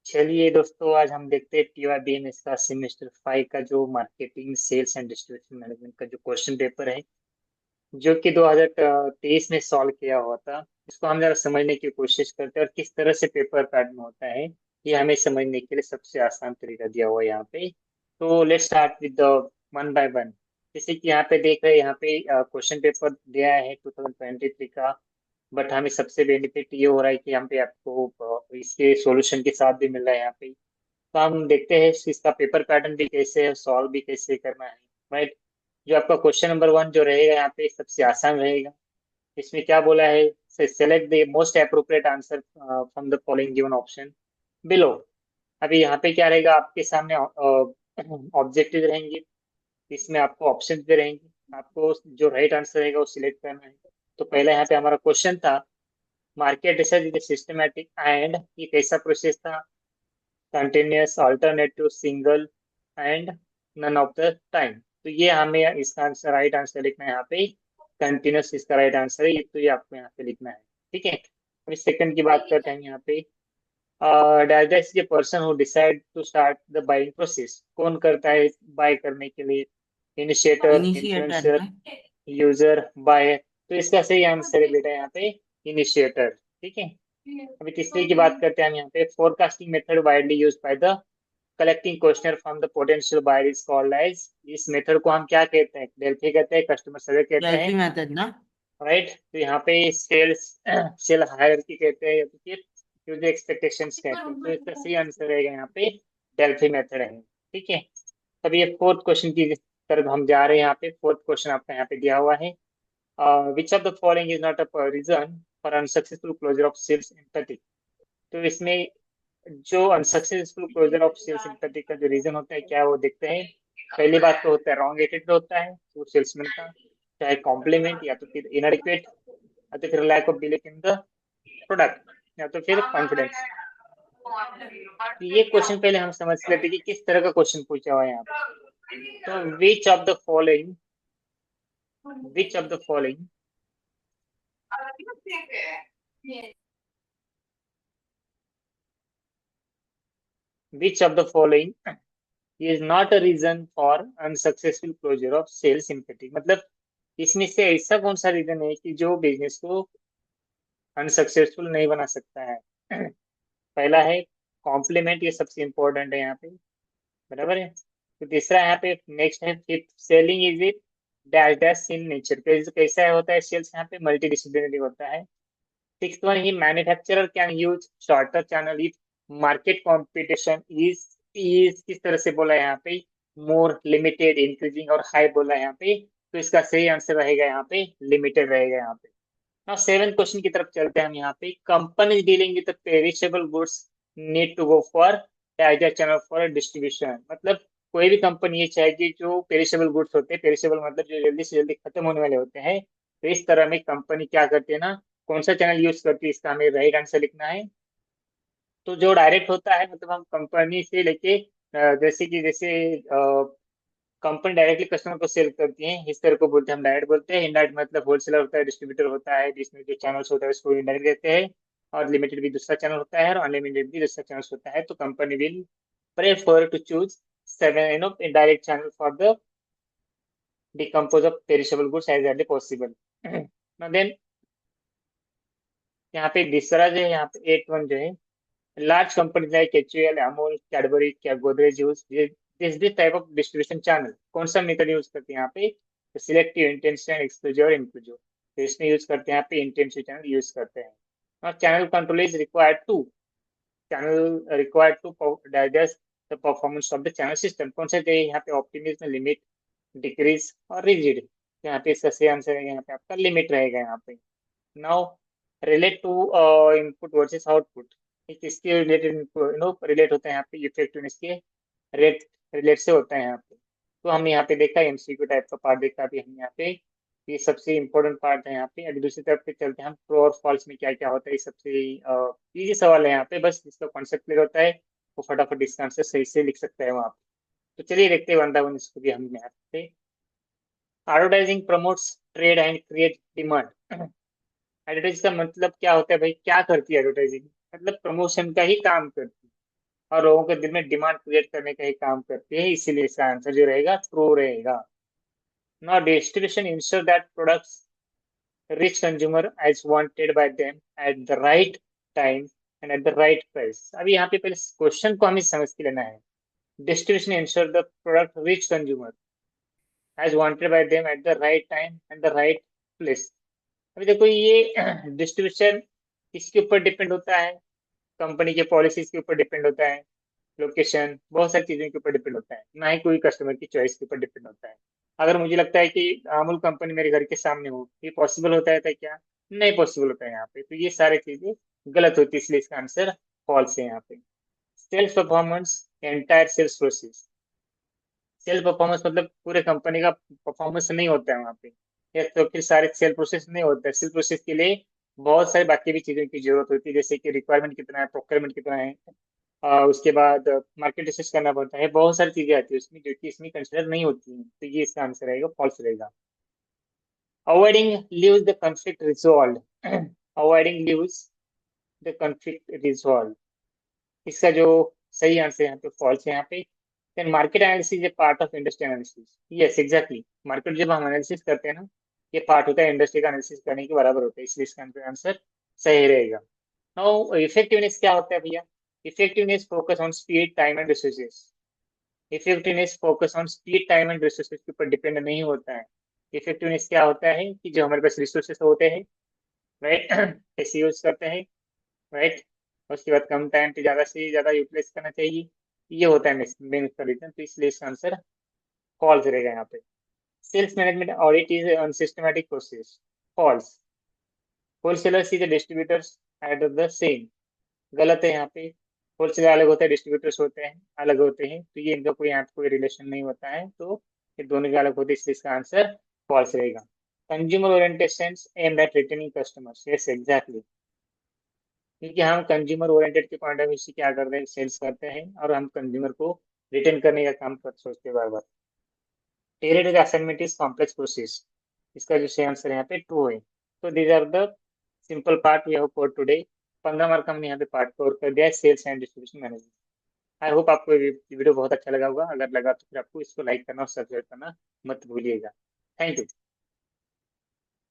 चलिए दोस्तों, आज हम देखते हैं TYBMS का सेमेस्टर 5 का जो marketing sales and distribution management का जो क्वेश्चन पेपर है, जो कि 2023 में सॉल्व किया हुआ था। इसको हम जरा समझने की कोशिश करते हैं और किस तरह से पेपर पैटर्न होता है ये हमें समझने के लिए सबसे आसान तरीका दिया हुआ है यहाँ पे। तो let's start with the one by one. जैसे कि यहाँ पे देख रहे हैं, यहाँ पे क्वेश्चन पेपर दिया है 2023 का। बट हमें सबसे बेनिफिट ये हो रहा है कि यहाँ पे आपको इसके सॉल्यूशन के साथ भी मिल रहा है यहाँ पे। तो हम देखते हैं इसका पेपर पैटर्न भी कैसे है, सॉल्व भी कैसे करना है। राइट। जो आपका क्वेश्चन नंबर 1 जो रहेगा यहाँ पे सबसे आसान रहेगा। इसमें क्या बोला है, select the most appropriate answer from the following given option below. अभी यहाँ पे क्या रहेगा, आपके सामने ऑब्जेक्टिव रहेंगे, इसमें आपको ऑप्शन भी रहेंगे, आपको जो राइट आंसर रहेगा वो सिलेक्ट करना है। तो पहला यहाँ पे हमारा क्वेश्चन था, market research is systematic and, ये कैसा प्रोसेस था, continuous, alternative, single and none of the time. तो ये हमें इसका आंसर, राइट आंसर लिखना है यहाँ पे। कंटिन्यूअस इसका राइट आंसर है, ये तो ये आपको यहाँ पे लिखना है। ठीक है। अभी सेकंड की बात करते हैं यहाँ पे। Direct is a person who decide to start the buying process. कौन करता है बाय करने के लिए, इनिशिएटर, इनिशिएटर इन्फ्लुएंसर, ना। User, buy. तो इसका सही आंसर है बेटा यहाँ पे इनिशिएटर। ठीक है। अभी तीसरी की बात करते हैं हम यहाँ पे, forecasting method widely use by the collecting questionnaire from the potential buyer is called as. इस मेथड को हम क्या कहते हैं, डेल्फी कहते हैं, कस्टमर सर्वे कहते हैं। डेल्फी मेथड ना। राइट। तो यहाँ पे सेल्स सेल हायरार्की कहते हैं या तो फिर यूजर एक्सपेक्टेशंस कहते हैं। तो इसका सही आंसर रहेगा यहाँ पे डेल्फी मेथड है। ठीक है। अब ये फोर्थ क्वेश्चन की तरफ हम जा रहे हैं। यहाँ पे फोर्थ क्वेश्चन आपका यहाँ पे दिया हुआ है, which of the following is not a reason for unsuccessful closure of sales empathy. तो इसमें जो unsuccessful closure of sales sympathy का जो रीजन होता है क्या है, वो देखते हैं। पहली बात तो होता है रॉन्ग एटीट्यूड होता है वो सेल्समैन का, चाहे कॉम्प्लीमेंट या तो फिर इनएडिक्वेट, या तो फिर lack of belief in the product, या तो फिर कॉन्फिडेंस। तो ये क्वेश्चन पहले हम समझ लेते हैं कि किस तरह का क्वेश्चन पूछा हुआ है यहाँ पे। तो which of the following which of the following is not a reason for unsuccessful closure of sales sympathy. मतलब इसमें से ऐसा कौन सा रीजन है कि जो बिजनेस को अनसक्सेसफुल नहीं बना सकता है। पहला है कॉम्प्लीमेंट, ये सबसे इंपॉर्टेंट है यहाँ पे, बराबर है। तो तीसरा यहाँ पे नेक्स्ट है, fifth, selling is it dash dash in nature, कैसा होता है सेल्स यहाँ पे, मल्टी डिसिप्लिनरी होता है। Six one he, manufacturer can use shorter channel if market competition is is किस तरह से बोला है यहाँ पे, मोर लिमिटेड, इंक्रीजिंग और हाई बोला है यहाँ पे। तो इसका सही आंसर रहेगा यहाँ पे लिमिटेड रहेगा यहाँ पे। नाउ सेवन क्वेश्चन की तरफ चलते हैं हम यहाँ पे, company dealing with perishable goods need to go for डाइजर चैनल फॉर डिस्ट्रीब्यूशन। मतलब कोई भी कंपनी ये चाहेगी जो पेरिशेबल गुड्स होते हैं, पेरिशेबल मतलब जो जल्दी से जल्दी खत्म होने वाले होते हैं, तो इस तरह में कंपनी क्या करती है ना, कौन सा चैनल यूज करती है, इसका हमें राइट आंसर लिखना है। तो जो डायरेक्ट होता है, मतलब हम कंपनी से लेके जैसे कंपनी डायरेक्टली कस्टमर को सेल करती है, इस तरह को बोलते हैं हम डायरेक्ट बोलते हैं। इनडायरेक्ट मतलब होलसेलर होता है, डिस्ट्रीब्यूटर होता है, जिसमें जो चैनल्स होता है उसको इनडायरेक्ट देते हैं। और लिमिटेड भी दूसरा चैनल होता है और अनलिमिटेड भी दूसरा चैनल होता है। तो company will prefer to choose seven indirect channel for the decompose of perishable goods as early possible. Now then यहाँ पे दूसरा जो है, यहाँ पे एट वन जो है, large companies like HUL, Amul, Cadbury, क्या Godrej use this type of distribution channel, कौन सा मेथड यूज करते हैं यहाँ पे, तो सिलेक्टिव, इंटेंशनल, एक्सक्लूसिव और इंक्लूसिव। तो इसमें यूज करते हैं यहाँ पे इंटेंसिव चैनल यूज करते हैं। और channel control is required to, channel required to digest the performance of the channel system. कौन सा चाहिए यहाँ पे, ऑप्टिमिज्म, लिमिट, डिक्रीज और रिजिड। यहाँ पे इसका सही आंसर है यहाँ पे आपका लिमिट रहेगा यहाँ पे। Now relate to input versus output, किसके रिलेटेड रिलेट होता है यहाँ पे, इफेक्टिवनेस के रेट रिलेट से होता है यहाँ पे। तो हमने यहाँ पे देखा एमसीक्यू टाइप का पार्ट देखा अभी हम यहाँ पे, ये सबसे इंपॉर्टेंट पार्ट है यहाँ पे। अभी दूसरी तरफ पे चलते हैं हम, ट्रू और फॉल्स में क्या क्या होता है, ये सबसे इजी सवाल है यहाँ पे, बस जिसका कॉन्सेप्ट क्लियर होता है वो फटाफट इसका आंसर सही से लिख सकता है वहाँ पे। तो चलिए देखते हैं वन बाय वन इसको भी हम यहाँ पे। Advertising promotes trade and create demand. Advertise का मतलब क्या होता है भाई, क्या करती है एडवर्टाइजिंग, मतलब प्रमोशन का ही काम करती है। और लोगों के दिल में डिमांड क्रिएट करने का ही काम करती है, इसीलिए इसका आंसर जो रहेगा ट्रू रहेगा। Now distribution ensure that products reach consumer as wanted by them at the right time and at the right price। अभी यहाँ पे पहले क्वेश्चन को हमें समझ के लेना है। Distribution ensure the product reach consumer as wanted by them at the right time and the right place। अभी देखो ये डिस्ट्रीब्यूशन किसके ऊपर डिपेंड होता है? कंपनी के पॉलिसीज के ऊपर डिपेंड होता है, लोकेशन, बहुत सारी चीजों के ऊपर डिपेंड होता है, ना ही कोई कस्टमर की चॉइस के ऊपर डिपेंड होता है। अगर मुझे लगता है कि अमूल कंपनी मेरे घर के सामने हो, ये पॉसिबल होता है क्या? नहीं पॉसिबल होता है यहाँ पे। तो ये सारी चीजें गलत होती है, इसलिए इसका आंसर फॉल्स है यहाँ पे। Sales performance, entire sales process. Sale performance मतलब पूरे कंपनी का परफॉर्मेंस नहीं होता है वहाँ पे, या तो फिर सारे सेल प्रोसेस नहीं होता है। सेल प्रोसेस के लिए बहुत सारी बाकी भी चीजों की जरूरत होती है, जैसे कि रिक्वायरमेंट कितना है, प्रोक्योरमेंट कितना है, उसके बाद मार्केट रिसर्च करना पड़ता है, बहुत सारी चीजें आती है उसमें जो कि इसमें कंसिडर नहीं होती हैं। तो ये इसका आंसर रहेगा, फॉल्स रहेगा। Avoiding leaves the conflict resolve. Avoiding leaves the conflict resolve, इसका जो सही आंसर यहाँ पे फॉल्स है यहाँ पे। Then market analysis a part of industry analysis. Yes exactly, market जब हम एनालिसिस करते हैं ना, ये पार्ट होता है इंडस्ट्री का एनालिसिस करने के बराबर होता है, इसलिए इसका आंसर सही रहेगा। नाउ इफेक्टिवनेस क्या होता है भैया? Effectiveness focus on speed, time and resources. Effectiveness focus on speed, time and resources के ऊपर डिपेंड नहीं होता है। इफेक्टिवनेस क्या होता है कि जो हमारे पास रिसोर्सेज होते हैं, राइट, कैसे यूज करते हैं, राइट, उसके बाद कम टाइम पे ज्यादा से ज्यादा यूटिलाइज करना चाहिए, ये होता है मेन उसका रीजन। तो इसलिए इसका आंसर फॉल्स रहेगा यहाँ पे। Sales management audit is unsystematic process. False. Wholesaler see the distributors at the same. गलत है यहाँ पे। होलसेलर अलग होता है, डिस्ट्रीब्यूटर्स होते हैं अलग होते हैं, तो ये इनका कोई यहाँ पे कोई रिलेशन नहीं होता है, तो ये दोनों के अलग होते हैं, इसलिए इसका आंसर फॉल्स रहेगा। Consumer orientation aim at retaining customers. Yes exactly, क्योंकि हम कंज्यूमर ओरिएंटेड के पॉइंट ऑफ व्यू से क्या करते हैं, सेल्स करते हैं और हम कंज्यूमर को रिटेन करने का काम कर सोचते हैं बार बार। Territory assignment is complex process, इसका जो सही आंसर है यहाँ पे ट्रू है। तो these are the simple part we have covered today. 15 mark का हमने यहाँ पे पार्ट कवर कर दिया है, sales and distribution management. I hope आपको ये वीडियो बहुत अच्छा लगा होगा। अगर लगा तो फिर आपको इसको लाइक करना और सब्सक्राइब करना मत भूलिएगा। Thank you.